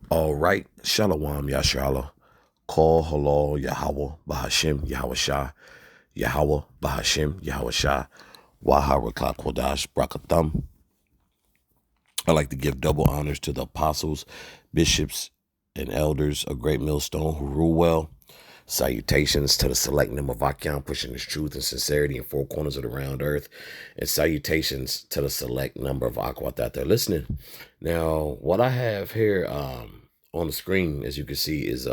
All right, Shalom Yashala. Call Halal Yahweh Bahashim Yahweh Shah. Yahweh Bahashim Yahweh Shah. Waharakah Kodash Brakathum. I'd like to give double honors to the apostles, bishops, and elders of Great Millstone who rule well. Salutations to the select number of Akyam pushing this truth and sincerity in four corners of the round earth. And salutations to the select number of Aquat out there listening. Now, what I have here on the screen, as you can see, is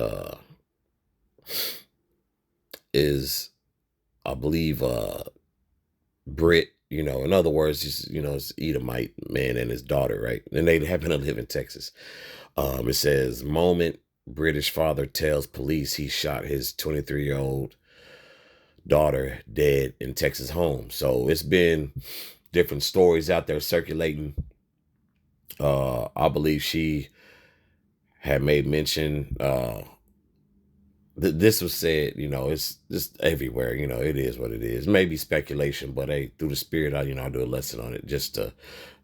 I believe Brit, in other words, it's Edomite man and his daughter, right? And they happen to live in Texas. It says, moment British father tells police he shot his 23-year-old daughter dead in Texas home. So it's been different stories out there circulating. I believe she had made mention, this was said, it's just everywhere, it is what it is. Maybe speculation, but hey, through the spirit, I do a lesson on it just to,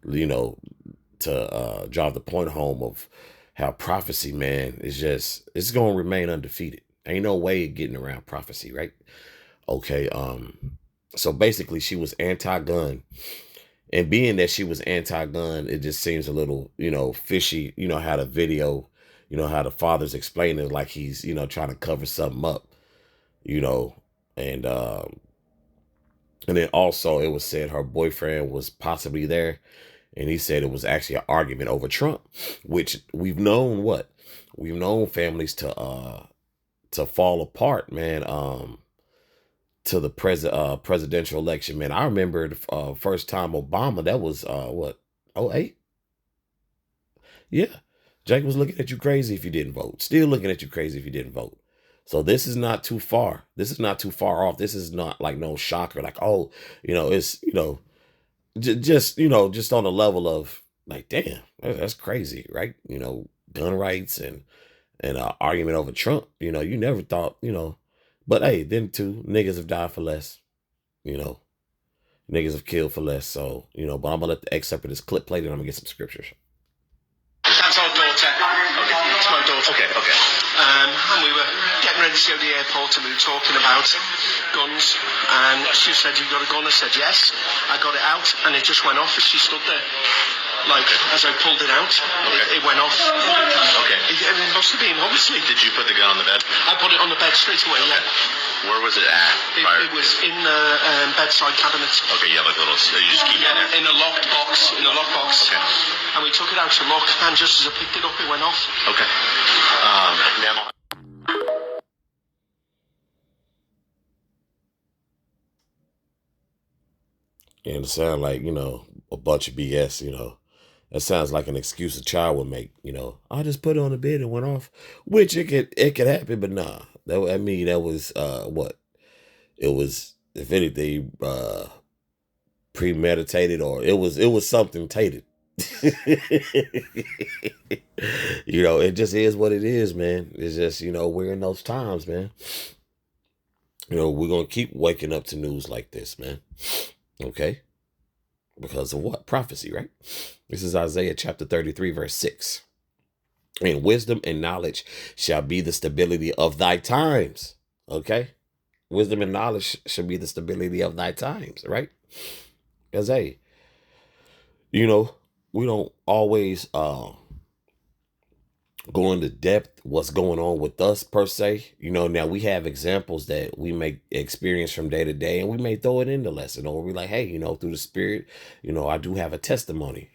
drive the point home of how prophecy, man, it's going to remain undefeated. Ain't no way of getting around prophecy, right? Okay. So basically she was anti-gun, and being that she was anti-gun, it just seems a little, fishy, how the video, how the father's explaining it like he's, trying to cover something up, you know, and then also it was said her boyfriend was possibly there, and he said it was actually an argument over Trump, which we've known families to fall apart, man. To the presidential election, man. I remember the first time Obama, that was what, oh 08? Yeah. Jake was looking at you crazy if you didn't vote. Still looking at you crazy if you didn't vote. So this is not too far. This is not too far off. This is not like no shocker. Like, oh, it's, just on the level of like, damn, that's crazy, right? Gun rights and argument over Trump. You never thought, but hey, then too, niggas have died for less. You know, niggas have killed for less. So, but I'm gonna let the excerpt of this clip play, then I'm gonna get some scriptures. That's our daughter. Okay. It's my daughter. Okay. And we were getting ready to go to the airport, and we were talking about guns. And she said, "You got a gun?" I said, "Yes." I got it out, and it just went off as she stood there. Like, as I pulled it out, it went off. Okay. It must have been, obviously. Did you put the gun on the bed? I put it on the bed straight away, yeah. Where was it at? It was in the bedside cabinet. Okay, yeah, like a little, you just keep it there. In a locked box. Okay. And we took it out to look, and just as I picked it up, it went off. Okay. Now, And it sounds like, a bunch of BS, That sounds like an excuse a child would make, I just put it on the bed and went off. Which it could happen, but nah. That was what? It was, if anything, premeditated, or it was something tainted. It just is what it is, man. It's just, we're in those times, man. We're gonna keep waking up to news like this, man. Okay? Because of what? Prophecy, right? This is Isaiah chapter 33, verse 6. And wisdom and knowledge shall be the stability of thy times. Okay? Wisdom and knowledge shall be the stability of thy times, right? Because, hey, we don't always go into depth what's going on with us per se. Now we have examples that we may experience from day to day, and we may throw it in the lesson, or we're like, hey, through the spirit, I do have a testimony.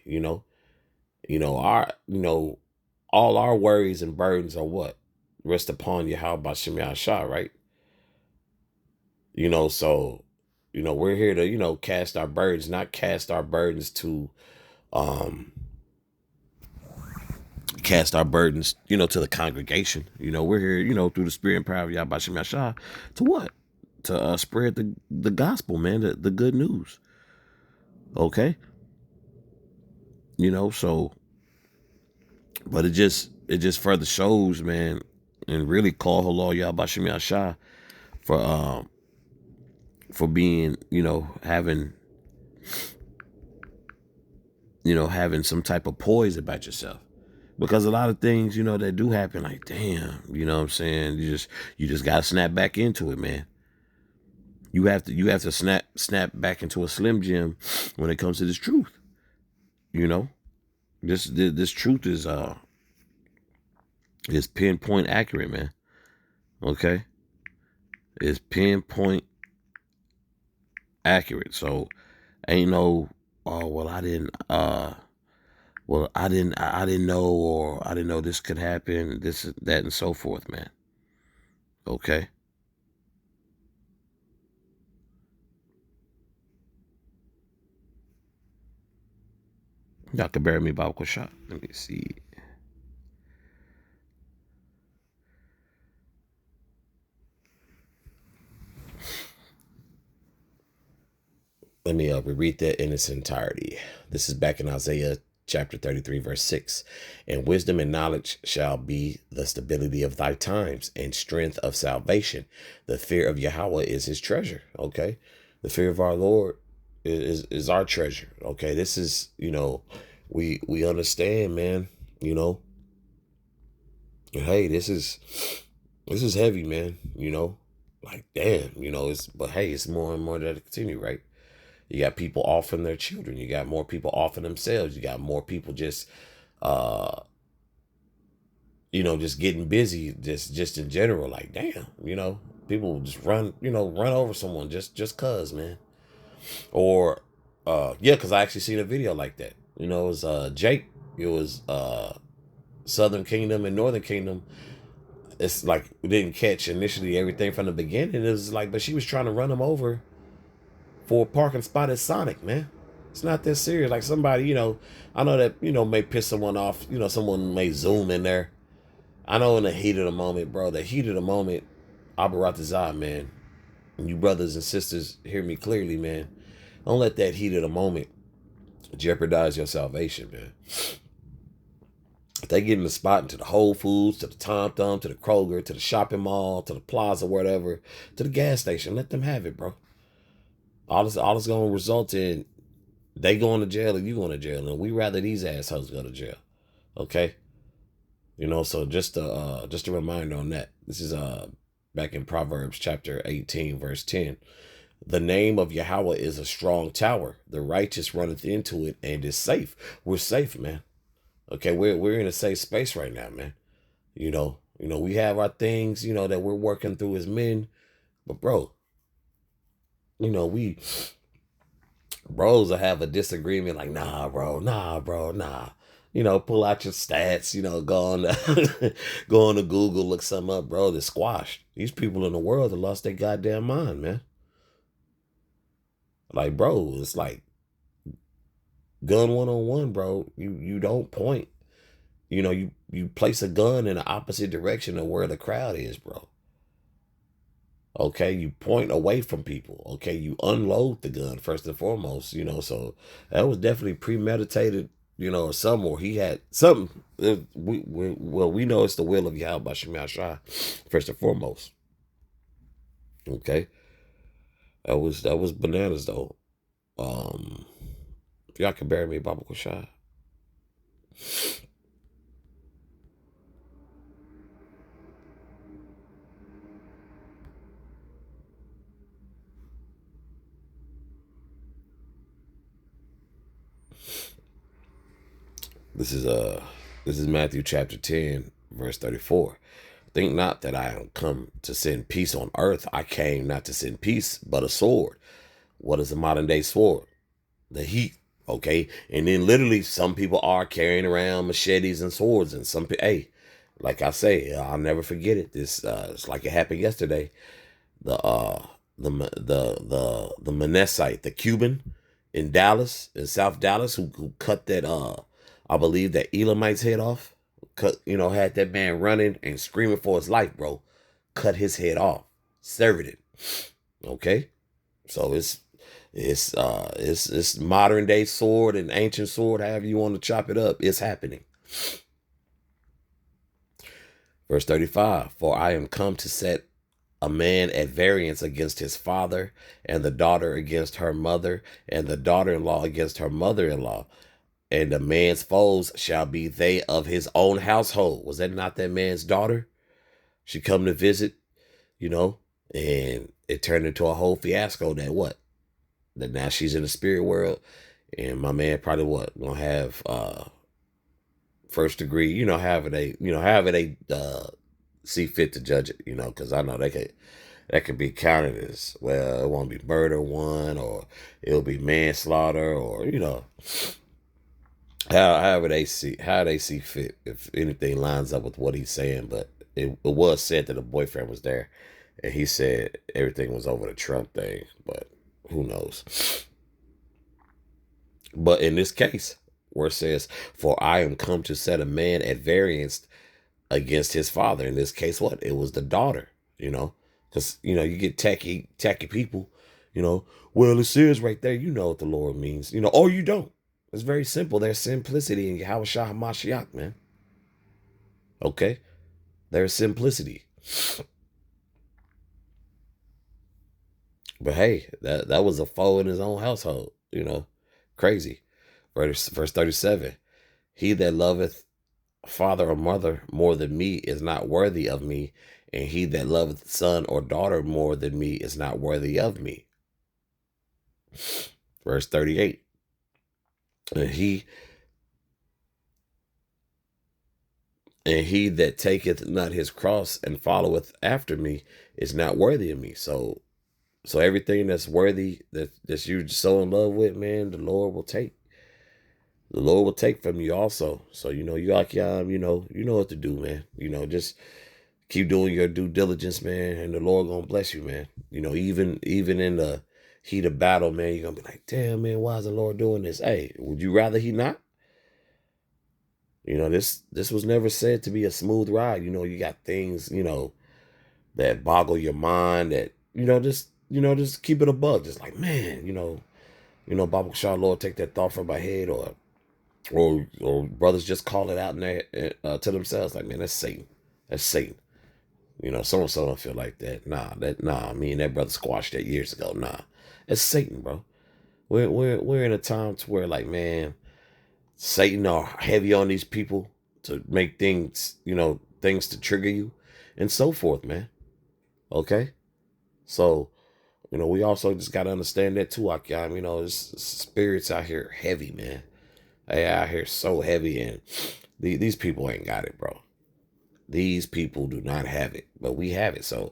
All our worries and burdens are what? Rest upon you, how about Shema Shah, right? So we're here to, cast our burdens, not cast our burdens to cast our burdens, to the congregation. We're here, through the spirit and power of Yahweh Shem Yahshua, to what? To spread the gospel, man, the good news. Okay? So, but it just further shows, man, and really call Halal Yahweh Shem Yahshua for being, having some type of poise about yourself. Because a lot of things, that do happen, like, damn, you know what I'm saying? You just gotta snap back into it, man. You have to snap back into a Slim Jim when it comes to this truth. This truth is pinpoint accurate, man. Okay? It's pinpoint accurate. So ain't no, oh well, I didn't know, or I didn't know this could happen, this, that, and so forth, man. Okay? Y'all can bury me Bible shot. Let me see. Let me reread that in its entirety. This is back in Isaiah chapter 33, verse 6. And wisdom and knowledge shall be the stability of thy times, and strength of salvation. The fear of Yahweh is his treasure. Okay? The fear of our Lord is our treasure. Okay? This is, we understand, man. Hey, this is heavy, man. Like, damn, but hey, it's more and more that continue, right? You got people offering their children. You got more people offering themselves. You got more people just, just getting busy, just in general. Like, damn, people just run over someone just cause, man. Or, because I actually seen a video like that. It was Jake. It was Southern Kingdom and Northern Kingdom. It's like we didn't catch initially everything from the beginning. It was like, but she was trying to run him over for a parking spot at Sonic, man. It's not that serious. Like, somebody, I know that, may piss someone off. Someone may zoom in there. I know in the heat of the moment, bro, Abaratazah, man. And you brothers and sisters, hear me clearly, man. Don't let that heat of the moment jeopardize your salvation, man. If they get in the spot, into the Whole Foods, to the Tom Thumb, to the Kroger, to the shopping mall, to the plaza, whatever, to the gas station, let them have it, bro. All this going to result in they going to jail and you going to jail, and we rather these assholes go to jail. Okay, so just a reminder on that. This is back in Proverbs chapter 18, verse 10. The name of Yahweh is a strong tower. The righteous runneth into it and is safe. We're safe, man. Okay, we're in a safe space right now, man. We have our things, that we're working through as men, but bro. We bros will have a disagreement, like, nah, bro, nah. Pull out your stats, go on to Google, look something up, bro. They're squashed. These people in the world have lost their goddamn mind, man. Like, bro, it's like gun 101, bro. You don't point. You place a gun in the opposite direction of where the crowd is, bro. Okay, you point away from people. Okay, you unload the gun first and foremost. So that was definitely premeditated. Or something, or he had something. We know it's the will of Yahweh Shema Shah, first and foremost. Okay, that was bananas though. If y'all can bury me, Baba Kushai. This is Matthew chapter 10, verse 34. Think not that I am come to send peace on earth. I came not to send peace, but a sword. What is a modern day sword? The heat. Okay. And then literally some people are carrying around machetes and swords, and some people, hey, like I say, I'll never forget it. This it's like it happened yesterday. The Manassite, the Cuban in Dallas, in South Dallas, who cut that I believe that Elamite's head off. Cut, had that man running and screaming for his life, bro. Cut his head off. Severed it. Okay? So it's modern day sword and ancient sword, however you want to chop it up. It's happening. Verse 35, for I am come to set a man at variance against his father, and the daughter against her mother, and the daughter-in-law against her mother-in-law. And the man's foes shall be they of his own household. Was that not that man's daughter? She come to visit, you know, and it turned into a whole fiasco that what? That now she's in the spirit world, and my man probably what? Gonna have first degree, however they see fit to judge it, because I know that could be counted as, well, it won't be murder one, or it'll be manslaughter, or however how they see fit, if anything lines up with what he's saying. But it was said that the boyfriend was there, and he said everything was over the Trump thing, but who knows. But in this case, where it says, for I am come to set a man at variance against his father. In this case, what? It was the daughter, because, you get tacky people, well, it says right there, you know what the Lord means, or you don't. It's very simple. There's simplicity in Yahweh Shah HaMashiach, man. Okay? There's simplicity. But hey, that was a foe in his own household, crazy. Verse 37, he that loveth father or mother more than me is not worthy of me, and he that loveth son or daughter more than me is not worthy of me. Verse 38, and he that taketh not his cross and followeth after me is not worthy of me. So everything that's worthy, that you're so in love with, man, the Lord will take. The Lord will take from you also. So, you like, you know what to do, man. Just keep doing your due diligence, man, and the Lord gonna bless you, man. Even in the heat of battle, man, you're gonna be like, damn, man, why is the Lord doing this? Hey, would you rather he not? This was never said to be a smooth ride. You got things, that boggle your mind, that, just keep it a bug. Just like, man, Bible Shah, Lord, take that thought from my head, or brothers just call it out in there to themselves, like, man, that's Satan. That's Satan. So-and-so don't feel like that. Nah, me and that brother squashed that years ago. Nah, it's Satan, bro. We're in a time to where, like, man, Satan are heavy on these people to make things, things to trigger you and so forth, man. Okay? So, we also just got to understand that too, Akim. Spirits out here heavy, man. They out here so heavy, and these people ain't got it, bro. These people do not have it, but we have it. So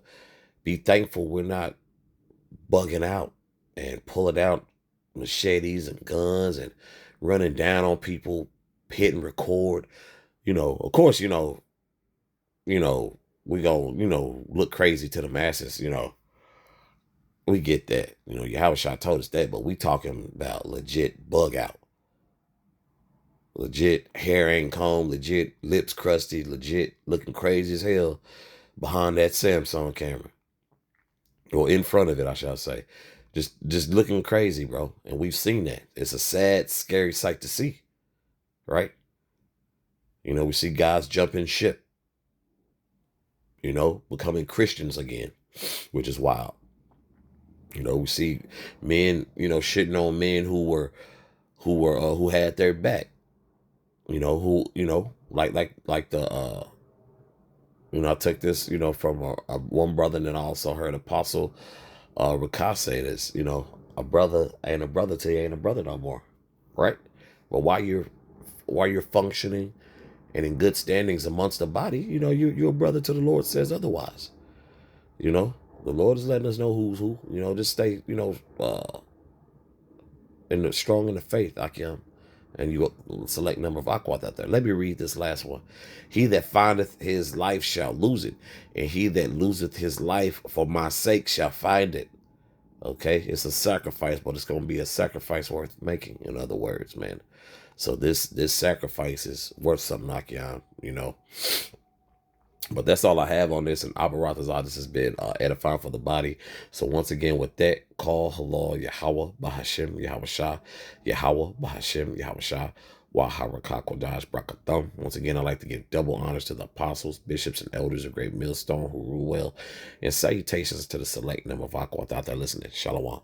be thankful we're not bugging out and pulling out machetes and guns and running down on people, hitting record. Of course, we gonna, look crazy to the masses, We get that. Yahweh Shah told us that, but we talking about legit bug out. Legit hair ain't combed, legit lips crusty, legit looking crazy as hell behind that Samsung camera. Or in front of it, I shall say. Just looking crazy, bro. And we've seen that. It's a sad, scary sight to see. Right? We see guys jumping ship. Becoming Christians again, which is wild. We see men, shitting on men who had their back. Like the I took this, from one brother, and then I also heard Apostle Rakas say this, a brother ain't a brother till you ain't a brother no more. Right? But while you're functioning and in good standings amongst the body, you're a brother till the Lord says otherwise. The Lord is letting us know who's who. Just stay, strong in the faith, Akim. And you select number of Aquat out there. Let me read this last one. He that findeth his life shall lose it, and he that loseth his life for my sake shall find it. Okay? It's a sacrifice, but it's going to be a sacrifice worth making, in other words, man. So this sacrifice is worth something, Akim, But that's all I have on this, and Abaratazah, this has been edifying for the body. So once again, with that, call halal Yahweh Bahashim Yahweh Shah, Yahweh Bahashim Yahweh Shah, Waharakodash Brakathum. Once again, I'd like to give double honors to the apostles, bishops, and elders of Great Millstone who rule well, and salutations to the select number of Aquat out there listening. Shalom.